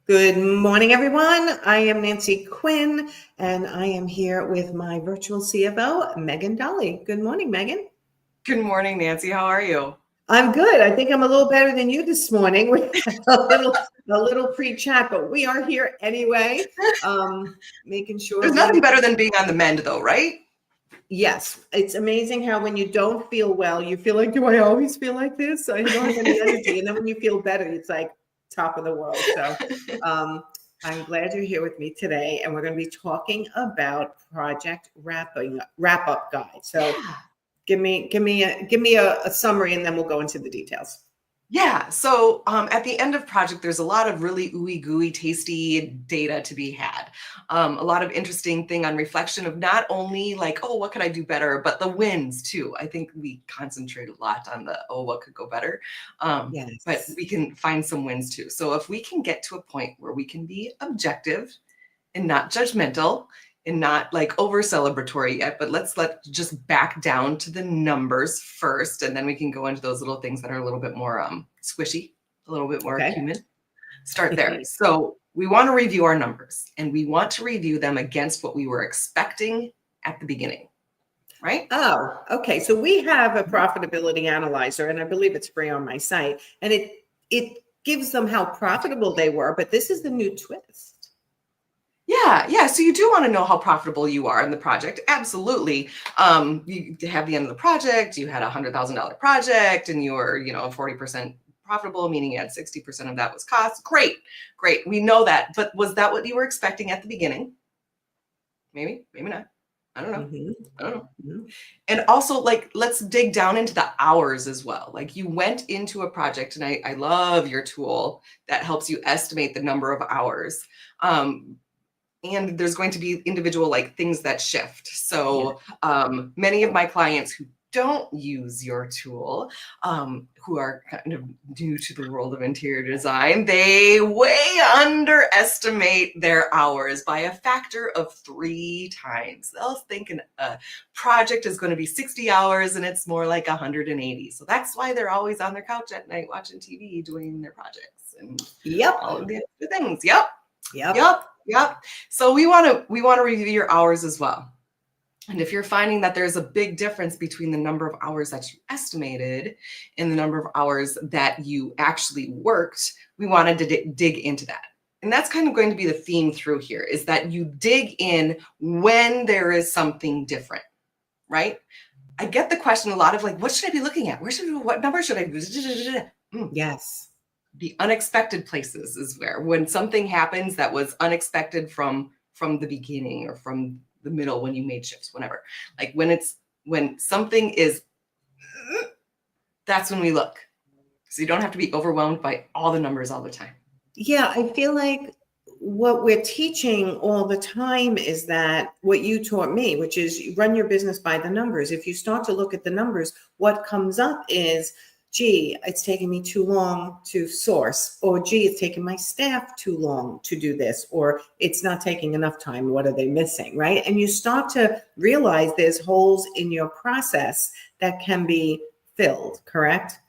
Good morning, everyone. I am Nancy Quinn, and I am here with my virtual CFO, Megan Dahle. Good morning, Megan. Good morning, Nancy. How are you? I'm good. I think I'm a little better than you this morning. We had a little pre-chat, but we are here anyway, making sure. There's nothing better than being on the mend, though, right? Yes, it's amazing how when you don't feel well, you feel like, do I always feel like this? I don't have any energy. And then when you feel better, it's like top of the world. So I'm glad you're here with me today. And we're going to be talking about project wrap-up guide. So give me a summary and then we'll go into the details. Yeah. So at the end of project, there's a lot of really ooey gooey, tasty data to be had. A lot of interesting thing on reflection of not only like, oh, what could I do better, but the wins too. I think we concentrate a lot on the, oh, what could go better. Yes. But we can find some wins too. So if we can get to a point where we can be objective and not judgmental, and not like over celebratory yet, but let's just back down to the numbers first, and then we can go into those little things that are a little bit more squishy, a little bit more human. Start there. So we want to review our numbers, and we want to review them against what we were expecting at the beginning, right? Oh, okay. So we have a profitability analyzer, and I believe it's free on my site, and it gives them how profitable they were, but this is the new twist. Yeah. So you do want to know how profitable you are in the project. Absolutely. You have the end of the project, you had $100,000 project and you were, 40% profitable, meaning you had 60% of that was cost. Great. We know that. But was that what you were expecting at the beginning? Maybe not. I don't know. Mm-hmm. And also, like, let's dig down into the hours as well. Like, you went into a project, and I love your tool that helps you estimate the number of hours. And there's going to be individual like things that shift. So many of my clients who don't use your tool, who are kind of new to the world of interior design, they way underestimate their hours by a factor of 3 times. They'll think a project is going to be 60 hours and it's more like 180. So that's why they're always on their couch at night watching TV doing their projects and all of the other things. Yep. So we want to review your hours as well. And if you're finding that there's a big difference between the number of hours that you estimated and the number of hours that you actually worked, we wanted to dig into that. And that's kind of going to be the theme through here, is that you dig in when there is something different, right? I get the question a lot of like, what should I be looking at? What number should I do? Yes. The unexpected places is where, when something happens that was unexpected from the beginning or from the middle, when you made shifts, whenever, like when something is, that's when we look. So you don't have to be overwhelmed by all the numbers all the time. Yeah, I feel like what we're teaching all the time is that what you taught me, which is you run your business by the numbers. If you start to look at the numbers, what comes up is, gee, it's taking me too long to source, or gee, it's taking my staff too long to do this, or it's not taking enough time. What are they missing, right? And you start to realize there's holes in your process that can be filled, correct?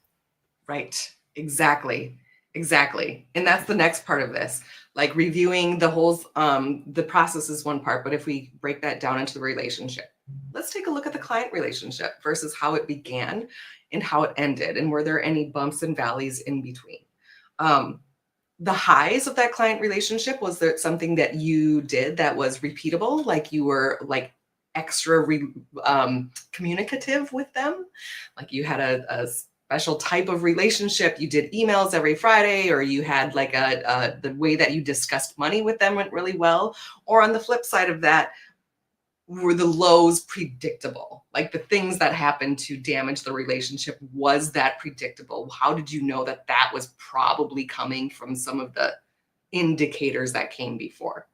Right. Exactly. And that's the next part of this, like reviewing the holes. The process is one part, but if we break that down into the relationship, let's take a look at the client relationship versus how it began and how it ended. And were there any bumps and valleys in between? The highs of that client relationship, was there something that you did that was repeatable? Like you were like extra communicative with them? Like you had a special type of relationship. You did emails every Friday, or you had like the way that you discussed money with them went really well. Or on the flip side of that, were the lows predictable? Like the things that happened to damage the relationship, was that predictable? How did you know that that was probably coming from some of the indicators that came before?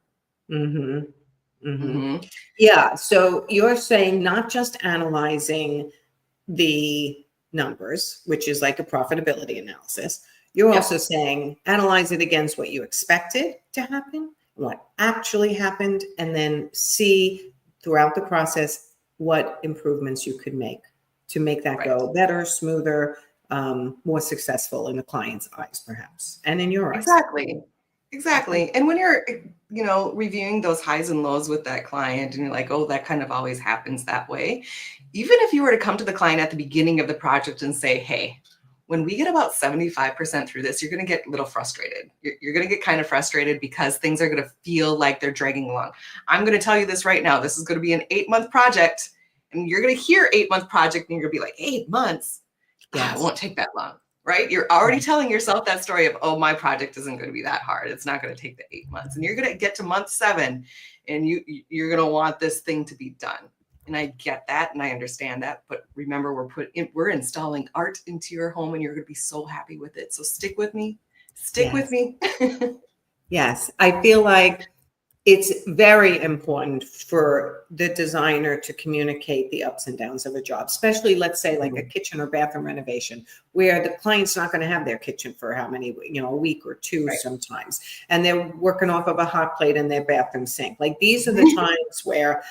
Yeah. So you're saying not just analyzing the numbers, which is like a profitability analysis. You're also saying analyze it against what you expected to happen, what actually happened, and then see throughout the process what improvements you could make to make that go better, smoother, more successful in the client's eyes, perhaps, and in your eyes. Exactly. Exactly. And when you're, reviewing those highs and lows with that client and you're like, oh, that kind of always happens that way. Even if you were to come to the client at the beginning of the project and say, hey, when we get about 75% through this, you're going to get a little frustrated. You're going to get kind of frustrated because things are going to feel like they're dragging along. I'm going to tell you this right now. This is going to be an 8-month project. And you're going to hear 8-month project and you're going to be like, 8 months? It won't take that long. Right? You're already telling yourself that story of, oh, my project isn't going to be that hard. It's not going to take the 8 months. And you're going to get to month 7 and you're going to want this thing to be done. And I get that and I understand that. But remember, we're installing art into your home and you're going to be so happy with it. So stick with me. Stick with me. Yes. I feel like it's very important for the designer to communicate the ups and downs of a job, especially, let's say, like a kitchen or bathroom renovation, where the client's not going to have their kitchen for how many, a week or two sometimes, and they're working off of a hot plate in their bathroom sink. Like, these are the times where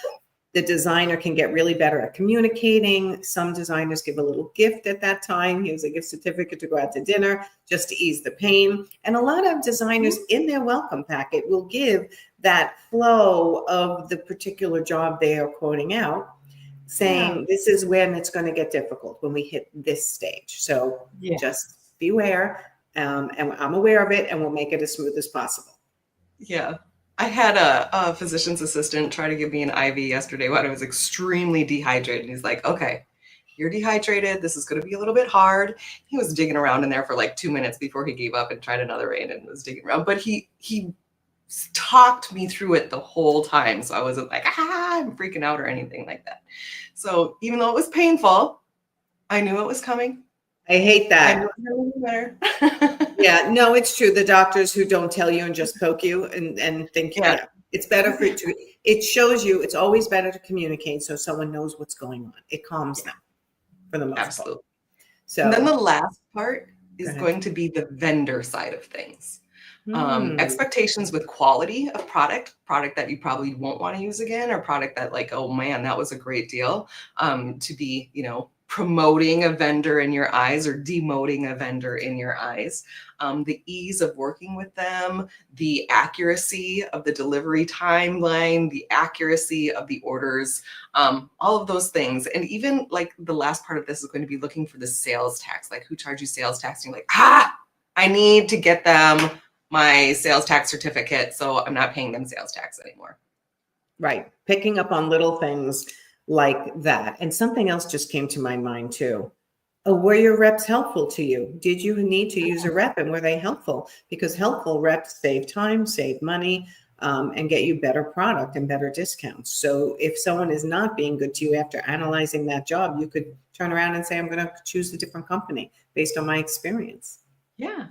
the designer can get really better at communicating. Some designers give a little gift at that time. Here's a gift certificate to go out to dinner just to ease the pain. And a lot of designers in their welcome packet will give that flow of the particular job they are quoting out, saying this is when it's going to get difficult, when we hit this stage. So just beware. And I'm aware of it, and we'll make it as smooth as possible. Yeah. I had a physician's assistant try to give me an IV yesterday when I was extremely dehydrated. He's like, okay, you're dehydrated. This is going to be a little bit hard. He was digging around in there for like 2 minutes before he gave up and tried another rain and was digging around. But he talked me through it the whole time. So I wasn't like, I'm freaking out or anything like that. So even though it was painful, I knew it was coming. I hate that. I knew it was better. Yeah, no, it's true. The doctors who don't tell you and just poke you and think, it's better for you to, it shows you, it's always better to communicate so someone knows what's going on. It calms them for the most part. So and then the last part is going to be the vendor side of things. Expectations with quality of product that you probably won't want to use again, or product that, like, oh man, that was a great deal, to be, promoting a vendor in your eyes or demoting a vendor in your eyes, the ease of working with them, the accuracy of the delivery timeline, the accuracy of the orders, all of those things. And even like the last part of this is going to be looking for the sales tax, like who charges you sales tax? And you're like, I need to get them my sales tax certificate, so I'm not paying them sales tax anymore. Right. Picking up on little things like that. And something else just came to my mind too. Were your reps helpful to you? Did you need to use a rep, and were they helpful? Because helpful reps save time, save money, and get you better product and better discounts. So if someone is not being good to you after analyzing that job, you could turn around and say, I'm going to choose a different company based on my experience. Yeah.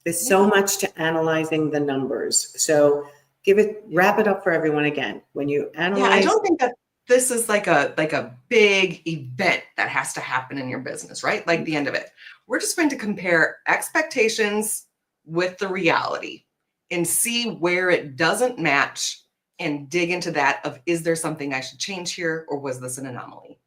There's so much to analyzing the numbers. So wrap it up for everyone again. When you analyze. Yeah, I don't think that this is like a big event that has to happen in your business, right? Like the end of it. We're just going to compare expectations with the reality and see where it doesn't match and dig into that of, is there something I should change here, or was this an anomaly?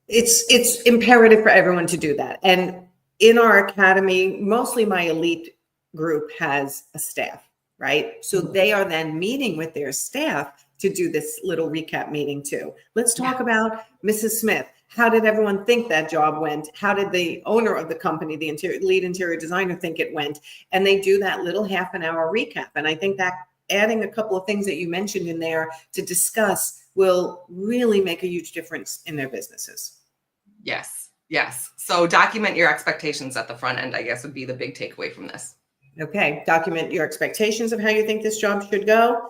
It's imperative for everyone to do that. And in our academy, mostly my elite group has a staff, right? So they are then meeting with their staff to do this little recap meeting too. Let's talk about Mrs. Smith. How did everyone think that job went? How did the owner of the company, the lead interior designer, think it went? And they do that little half an hour recap. And I think that adding a couple of things that you mentioned in there to discuss will really make a huge difference in their businesses. Yes. So document your expectations at the front end, I guess, would be the big takeaway from this. Okay. Document your expectations of how you think this job should go.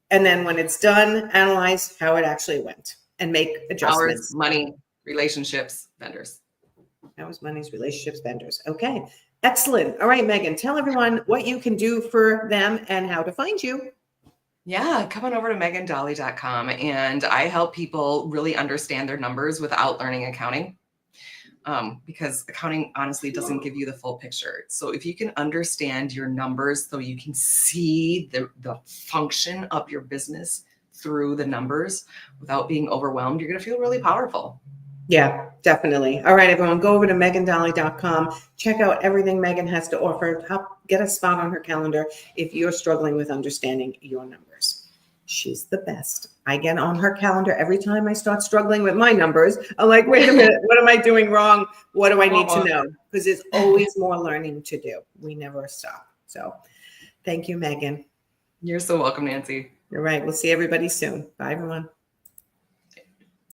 And then when it's done, analyze how it actually went and make adjustments. Hours, money, relationships, vendors. Hours, monies, relationships, vendors. Okay. Excellent. All right, Megan, tell everyone what you can do for them and how to find you. Yeah, come on over to megandahle.com, and I help people really understand their numbers without learning accounting. Because accounting honestly doesn't give you the full picture. So if you can understand your numbers so you can see the function of your business through the numbers without being overwhelmed, you're going to feel really powerful. Yeah, definitely. All right, everyone, go over to megandahle.com. Check out everything Megan has to offer. Get a spot on her calendar if you're struggling with understanding your numbers. She's the best. I get on her calendar every time I start struggling with my numbers. I'm like, wait a minute, what am I doing wrong? What do I need to know? Because there's always more learning to do. We never stop. So thank you, Megan. You're so welcome, Nancy. You're right. We'll see everybody soon. Bye, everyone.